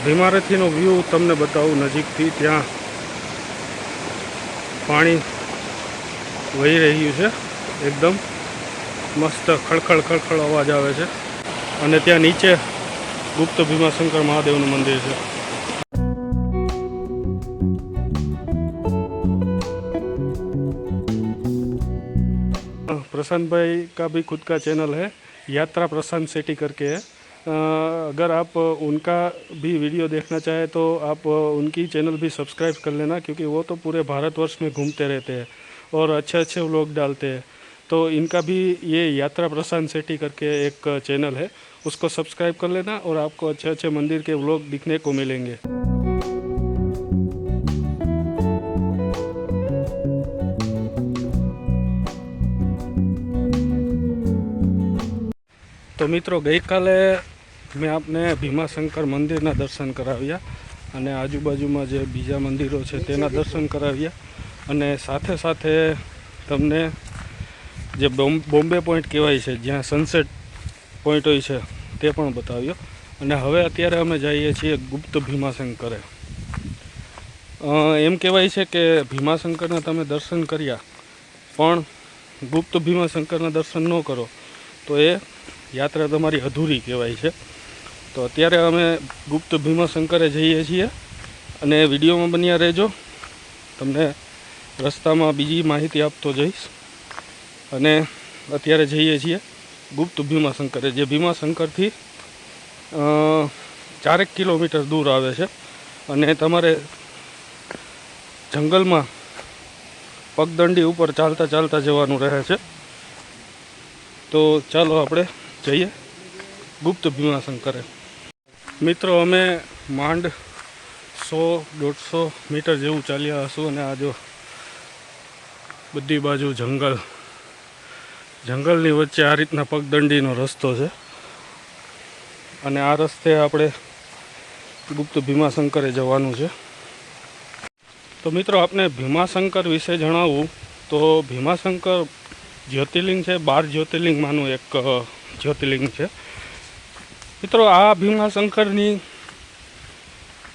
ભીમારથીનો view તમને બતાવું નજીકથી। ત્યાં પાણી વહી રહ્યું છે, એકદમ મસ્ત ખળખળ ખળખળ અવાજ આવે છે। અને ત્યાં નીચે ગુપ્ત ભીમાશંકર મહાદેવનું મંદિર છે। प्रशांत भाई का भी खुद का चैनल है, यात्रा प्रशांत सेठी करके है। अगर आप उनका भी वीडियो देखना चाहें तो आप उनकी चैनल भी सब्सक्राइब कर लेना, क्योंकि वो तो पूरे भारतवर्ष में घूमते रहते हैं और अच्छे अच्छे व्लॉग डालते हैं। तो इनका भी ये यात्रा प्रशांत सेठी करके एक चैनल है, उसको सब्सक्राइब कर लेना और आपको अच्छे अच्छे मंदिर के व्लॉग दिखने को मिलेंगे। तो मित्रों, गई काले मैं आपने भीमाशंकर मंदिरना दर्शन कराव्या અને આજુબાજુમાં જે બીજા મંદિરો છે તેના દર્શન કરાવ્યા અને સાથે સાથે તમને જે બોમ્બે પોઈન્ટ કહેવાય છે, જ્યાં સનસેટ પોઈન્ટ હોય છે, તે પણ બતાવ્યો। અને હવે અત્યારે અમે જઈએ છીએ ગુપ્ત ભીમાશંકરે। એમ કહેવાય છે કે ભીમાશંકરના તમે દર્શન કર્યા પણ ગુપ્ત ભીમાશંકરના દર્શન ન કરો તો એ યાત્રા તમારી અધૂરી કહેવાય છે। તો અત્યારે અમે ગુપ્ત ભીમાશંકરે જઈએ છીએ અને વિડીયોમાં બન્યા રહેજો, તમને રસ્તામાં બીજી માહિતી આપતો જઈશ। અને અત્યારે જઈએ છીએ ગુપ્ત ભીમાશંકરે, જે ભીમાશંકરથી 4 કિલોમીટર દૂર આવે છે અને તમારે જંગલમાં પગદંડી ઉપર ચાલતા ચાલતા જવાનું રહે છે। તો ચાલો આપણે જઈએ ગુપ્ત ભીમાશંકરે। મિત્રો, અમે માંડ 100-150 મીટર જેવું ચાલ્યા હશું અને આ જો બધી બાજુ જંગલની વચ્ચે આ રીતના પગદંડીનો રસ્તો છે અને આ રસ્તે આપણે ગુપ્ત ભીમાશંકરે જવાનું છે। તો મિત્રો, આપને ભીમાશંકર વિશે જણાવું તો ભીમાશંકર જ્યોતિર્લિંગ છે, 12 જ્યોતિર્લિંગમાંનું એક જ્યોતિર્લિંગ છે। મિત્રો, આ ભીમાશંકરની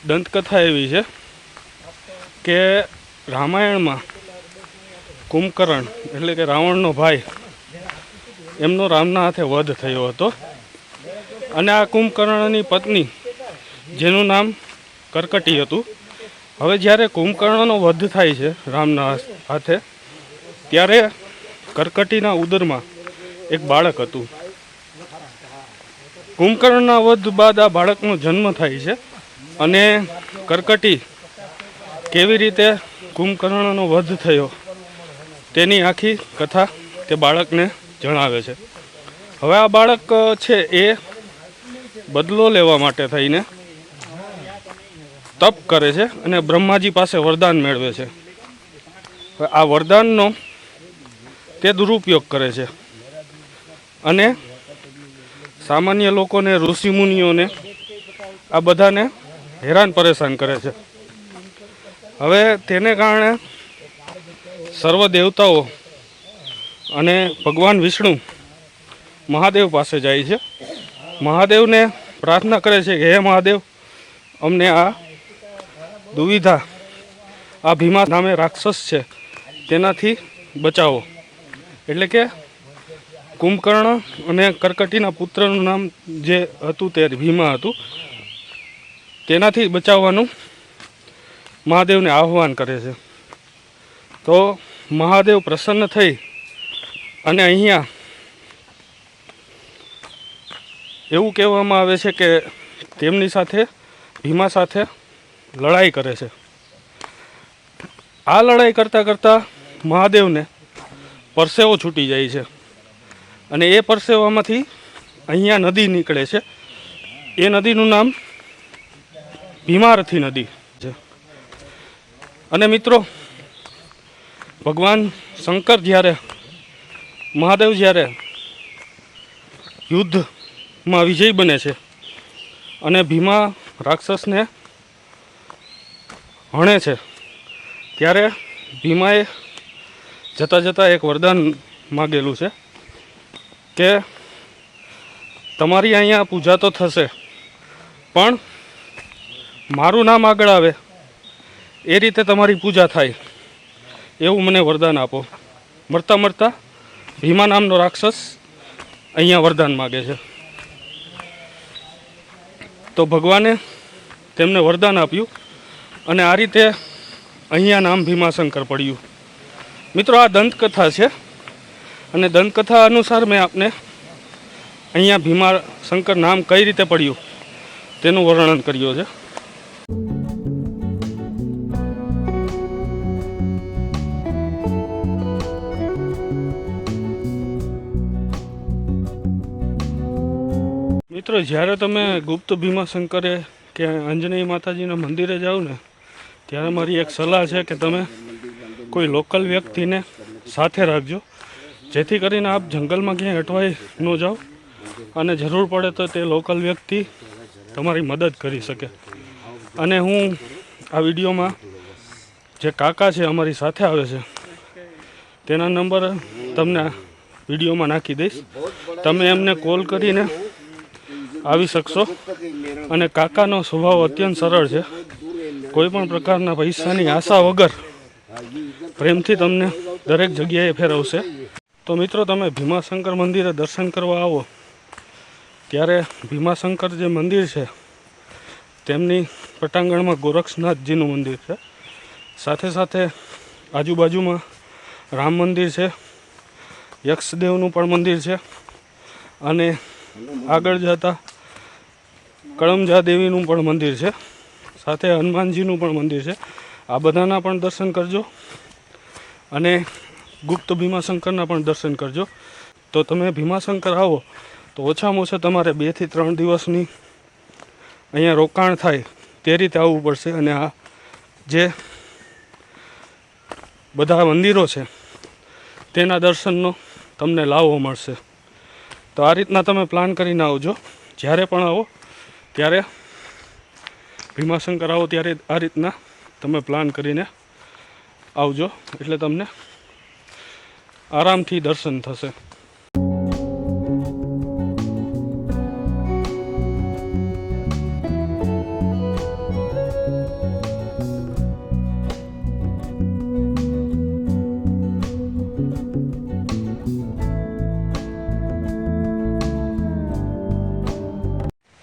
દંતકથા એવી છે કે રામાયણમાં કુંભકર્ણ એટલે કે રાવણનો ભાઈ, એમનો રામના હાથે વધ થયો હતો અને આ કુંભકર્ણની પત્ની, જેનું નામ કર્કટી હતું, હવે જ્યારે કુંભકર્ણનો વધ થાય છે રામના હાથે, ત્યારે કર્કટીના ઉદરમાં એક બાળક હતું। કુંભકર્ણના વધ બાદ આ બાળકનો જન્મ થાય છે અને કર્કટી કેવી રીતે કુંભકર્ણનો વધ થયો તેની આખી કથા તે બાળકને જણાવે છે। હવે આ બાળક છે એ બદલો લેવા માટે થઈને તપ કરે છે અને બ્રહ્માજી પાસે વરદાન મેળવે છે। હવે આ વરદાનનો તે દુરુપયોગ કરે છે અને સામાન્ય લોકોને, ઋષિમુનિઓને, આ બધાને હેરાન પરેશાન કરે છે। હવે તેને કારણે સર્વ દેવતાઓ અને ભગવાન વિષ્ણુ મહાદેવ પાસે જાય છે, મહાદેવને પ્રાર્થના કરે છે કે હે મહાદેવ, અમને આ દુવિધા, આ ભીમા નામે રાક્ષસ છે તેનાથી બચાવો। એટલે કે કુંભકર્ણ અને કર્કટીના પુત્રનું નામ જે હતું તે ભીમા હતું, તેનાથી બચાવવાનું મહાદેવને આહ્વાન કરે છે। તો મહાદેવ પ્રસન્ન થઈ અને અહીંયા એવું કહેવામાં આવે છે કે તેમની સાથે, ભીમા સાથે લડાઈ કરે છે। આ લડાઈ કરતાં કરતાં મહાદેવને પરસેવો છૂટી જાય છે અને એ પરસેવામાંથી અહીંયા નદી નીકળે છે। એ નદીનું નામ ભીમારથી નદી છે। અને મિત્રો, ભગવાન શંકર જ્યારે, મહાદેવ જ્યારે યુદ્ધમાં વિજય બને છે અને ભીમા રાક્ષસને હણે છે, ત્યારે ભીમાએ જતાં જતાં એક વરદાન માગેલું છે કે તમારી અહીંયા પૂજા તો થશે પણ મારું નામ આગળ આવે એ રીતે તમારી પૂજા થાય એવું મને વરદાન આપો. મરતા મરતા ભીમા નામનો રાક્ષસ અહીંયા વરદાન માગે છે. તો ભગવાને તેમને વરદાન આપ્યું અને આ રીતે અહીંયા નામ ભીમાશંકર પડ્યું. મિત્રો, આ દંતકથા છે અને દંતકથા અનુસાર મેં આપને અહીંયા ભીમાશંકર નામ કઈ રીતે પડ્યું તેનું વર્ણન કર્યું છે. મિત્રો, જ્યારે તમે ગુપ્ત ભીમાશંકરે કે અંજનેય માતાજીના મંદિરે જાઓ ને ત્યારે મારી એક સલાહ છે કે તમે કોઈ લોકલ વ્યક્તિને સાથે રાખજો, જેથી કરીને આપ જંગલમાં ક્યાંય અટવાઈ ન જાઓ અને જરૂર પડે તો તે લોકલ વ્યક્તિ તમારી મદદ કરી શકે. અને હું આ વિડીયોમાં જે કાકા છે અમારી સાથે આવે છે તેના નંબર તમને વિડીયોમાં નાખી દઈશ. તમે એમને કોલ કરીને આવી શકશો. અને કાકાનો સ્વભાવ અત્યંત સરળ છે. કોઈ પણ પ્રકારના પૈસાની આશા વગર પ્રેમથી તમને દરેક જગ્યાએ ફેરવશે. તો મિત્રો, તમે ભીમાશંકર મંદિરે દર્શન કરવા આવો ત્યારે ભીમાશંકર જે મંદિર છે તેમની પટાંગણમાં ગોરક્ષનાથજીનું મંદિર છે. સાથે સાથે આજુબાજુમાં રામ મંદિર છે, યક્ષદેવનું પણ મંદિર છે અને આગળ જતા કળમજા દેવીનું પણ મંદિર છે, સાથે હનુમાનજીનું પણ મંદિર છે. આ બધાના પણ દર્શન કરજો અને ગુપ્ત ભીમાશંકરના પણ દર્શન કરજો. તો તમે ભીમાશંકર આવો તો ઓછામાં ઓછા તમારે 2 થી 3 દિવસની અહીંયા રોકાણ થાય તે રીતે આવવું પડશે. અને આ જે બધા મંદિરો છે તેના દર્શનનો તમને લાવો મળશે. તો આ રીતના તમે પ્લાન કરીને આવજો. જ્યારે પણ આવો ત્યારે ભીમાશંકર આવો ત્યારે આ રીતના તમે પ્લાન કરીને આવજો, એટલે તમને આરામથી દર્શન થશે.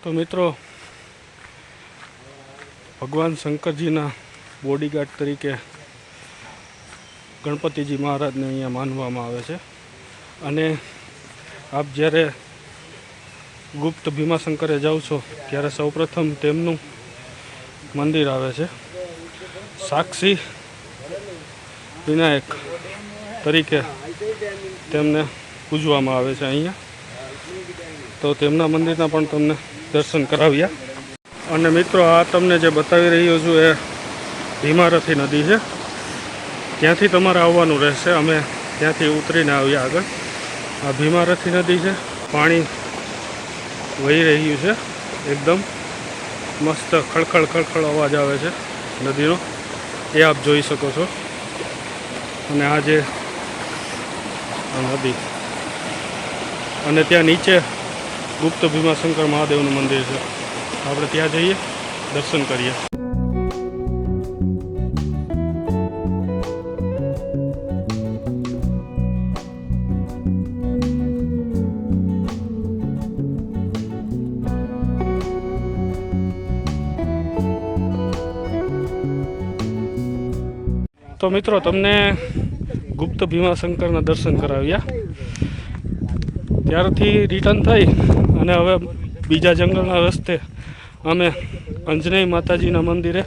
તો મિત્રો, ભગવાન શંકરજીના બોડીગાર્ડ તરીકે ગણપતિજી મહારાજને અહીંયા માનવામાં આવે છે. અને આપ જ્યારે ગુપ્ત ભીમાશંકરે જાઓ છો ત્યારે સૌપ્રથમ તેમનું મંદિર આવે છે. સાક્ષી વિનાયક તરીકે તેમને પૂજવામાં આવે છે અહીંયા. તો તેમના મંદિરના પણ તમને દર્શન કરાવ્યા. અને મિત્રો, આ તમને જે બતાવી રહ્યો છું એ ભીમારથી નદી છે. ત્યાંથી તમારે આવવાનું રહેશે. અમે ત્યાંથી ઉતરીને આવ્યા આગળ. આ ભીમારથી નદી છે. પાણી વહી રહ્યું છે, એકદમ મસ્ત ખળખળ ખળખળ અવાજ આવે છે નદીનો, એ આપ જોઈ શકો છો. અને આ જે નદી અને ત્યાં નીચે ગુપ્ત ભીમાશંકર મહાદેવનું મંદિર છે. આપણે ત્યાં જઈએ, દર્શન કરીએ. તો મિત્રો, તમને ગુપ્ત ભીમાશંકરના દર્શન કરાવ્યા. ત્યારથી રિટર્ન થઈ અને હવે બીજા જંગલના રસ્તે અમે અંજનેય માતાજીના મંદિરે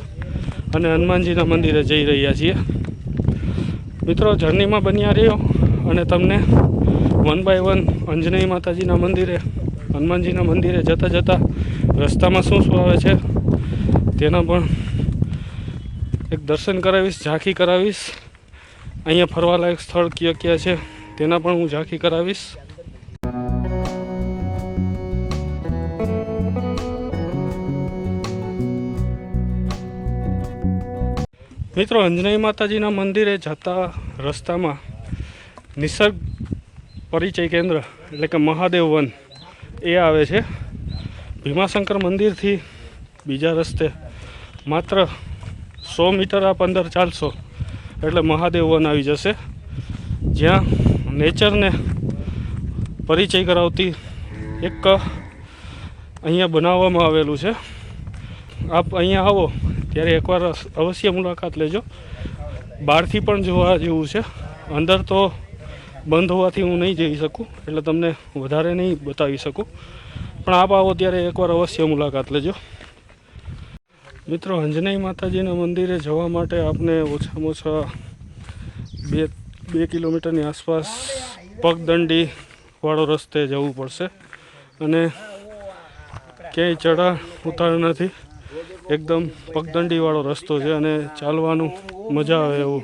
અને હનુમાનજીના મંદિરે જઈ રહ્યા છીએ. મિત્રો, જર્નીમાં બન્યા રહ્યો અને તમને 1 by 1 અંજનેય માતાજીના મંદિરે, હનુમાનજીના મંદિરે જતાં જતાં રસ્તામાં શું શું આવે છે તેના પણ એક દર્શન કરાવીશ, ઝાંખી કરાવીશ. અહીંયા ફરવાલાયક સ્થળ ક્યાં ક્યાં છે તેના પણ હું ઝાંખી કરાવીશ. મિત્રો, અંજનેય માતાજીના મંદિરે જતા રસ્તામાં નિસર્ગ પરિચય કેન્દ્ર એટલે કે મહાદેવ વન એ આવે છે. ભીમાશંકર મંદિરથી બીજા રસ્તે માત્ર 100 મીટર આપ અંદર ચાલશો એટલે મહાદેવ વન આવી જશે, જ્યાં નેચરને પરિચય કરાવતી એક અહીંયા બનાવવામાં આવેલું છે. આપ અહીંયા આવો ત્યારે એકવાર અવશ્ય મુલાકાત લેજો. બહારથી પણ જોવા જેવું છે, અંદર તો બંધ હોવાથી હું નહીં જઈ શકું એટલે તમને વધારે નહીં બતાવી શકું, પણ આપ આવો ત્યારે એકવાર અવશ્ય મુલાકાત લેજો. મિત્રો, અંજનેય માતાજીના મંદિરે જવા માટે આપને ઓછામાં ઓછા 2 કિલોમીટરની આસપાસ પગદંડી વાળો રસ્તે જવું પડશે અને ક્યાંય ચઢાણ ઉતાર નથી, એકદમ પગદંડી વાળો રસ્તો છે અને ચાલવાનું મજા આવે એવો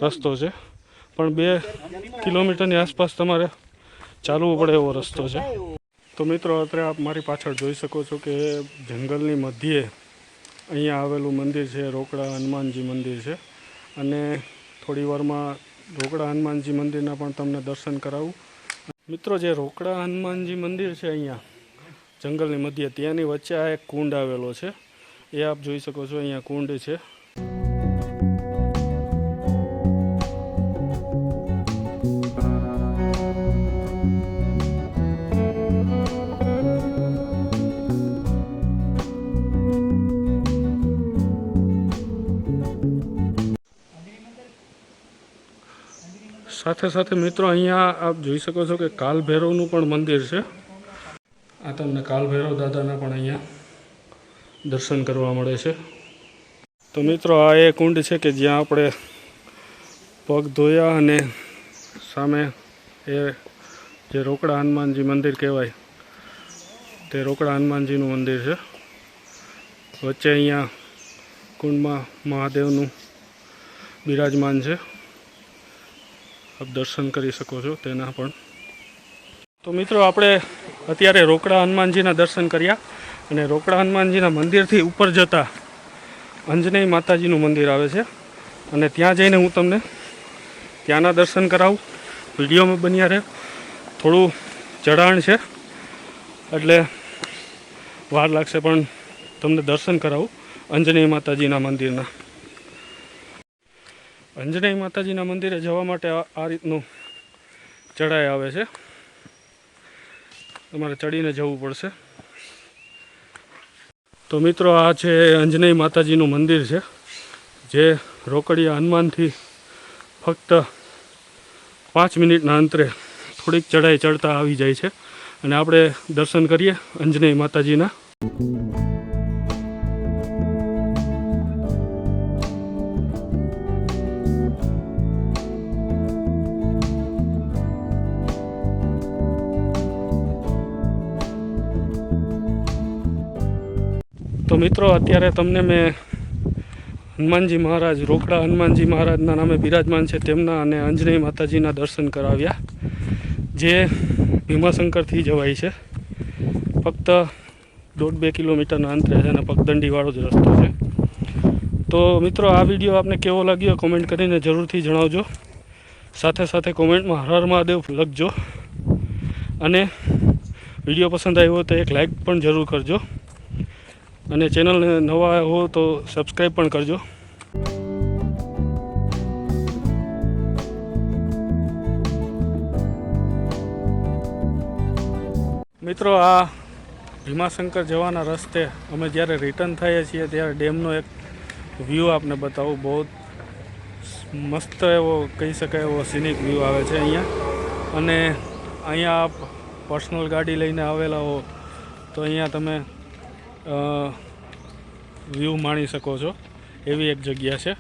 રસ્તો છે, પણ 2 કિલોમીટરની આસપાસ તમારે ચાલવું પડે એવો રસ્તો છે. તો મિત્રો, અત્યારે આપ મારી પાછળ જોઈ શકો છો કે જંગલની મધ્યે અહીંયા આવેલું મંદિર છે, રોકડા હનુમાનજી મંદિર છે, અને થોડી વારમાં રોકડા હનુમાનજી મંદિરના પણ તમને દર્શન કરાવું. મિત્રો, જે રોકડા હનુમાનજી મંદિર છે અહીંયા જંગલની મધ્યે, ત્યાંની વચ્ચે આ એક કુંડ આવેલો છે, એ આપ જોઈ શકો છો. અહીંયા કુંડ છે. સાથે સાથે મિત્રો, અહીંયા આપ જોઈ શકો છો કે કાલ ભૈરવનું પણ મંદિર છે. આ તમને કાલ ભૈરવ દાદાના પણ અહીંયા દર્શન કરવા મળે છે. તો મિત્રો, આ એ કુંડ છે કે જ્યાં આપણે પગ ધોયા અને સામે એ જે રોકડા હનુમાનજી મંદિર કહેવાય તે રોકડા હનુમાનજીનું મંદિર છે. વચ્ચે અહીંયા કુંડમાં મહાદેવનું બિરાજમાન છે, આપ દર્શન કરી શકો છો તેના પણ. તો મિત્રો, આપણે અત્યારે રોકડા હનુમાનજીના દર્શન કર્યા અને રોકડા હનુમાનજીના મંદિરથી ઉપર જતાં અંજનેય માતાજીનું મંદિર આવે છે અને ત્યાં જઈને હું તમને ત્યાંના દર્શન કરાવું. વિડીયોમાં બન્યા રહે. થોડું ચઢાણ છે એટલે વાર લાગશે, પણ તમને દર્શન કરાવું અંજનેય માતાજીના મંદિરના. અંજનેય માતાજીના મંદિરે જવા માટે આ રીતનું ચઢાઈ આવે છે, તમારે ચડીને જવું પડશે. તો મિત્રો, આ છે અંજનેય માતાજીનું મંદિર છે, જે રોકડિયા હનુમાનથી ફક્ત 5 મિનિટના અંતરે થોડીક ચઢાઈ ચડતા આવી જાય છે અને આપણે દર્શન કરીએ અંજનેય માતાજીના. તો મિત્રો, અત્યારે તમને મેં હનુમાનજી મહારાજ, રોકડા હનુમાનજી મહારાજના નામે બિરાજમાન છે તેમના અને અંજનેય માતાજીના દર્શન કરાવ્યા, જે ભીમાશંકરથી જવાય છે. ફક્ત 1.5-2 કિલોમીટરના અંતરે છે અને પગદંડીવાળો જ રસ્તો છે. તો મિત્રો, આ વિડીયો આપને કેવો લાગ્યો કોમેન્ટ કરીને જરૂરથી જણાવજો. સાથે સાથે કોમેન્ટમાં હર હર મહાદેવ લખજો અને વિડીયો પસંદ આવ્યો હોય તો એક લાઈક પણ જરૂર કરજો અને ચેનલને નવા હો તો સબસ્ક્રાઈબ પણ કરજો. મિત્રો, આ ભીમાશંકર જવાના રસ્તે અમે જ્યારે રિટર્ન થઈએ છીએ ત્યારે ડેમનો એક વ્યૂ આપને બતાવું. બહુ મસ્ત એવો કહી શકાય એવો સિનિક વ્યૂ આવે છે અહીંયા, અને અહીંયા આપ પર્સનલ ગાડી લઈને આવેલા હો તો અહીંયા તમે વ્યૂ માણી શકો છો એવી એક જગ્યા છે.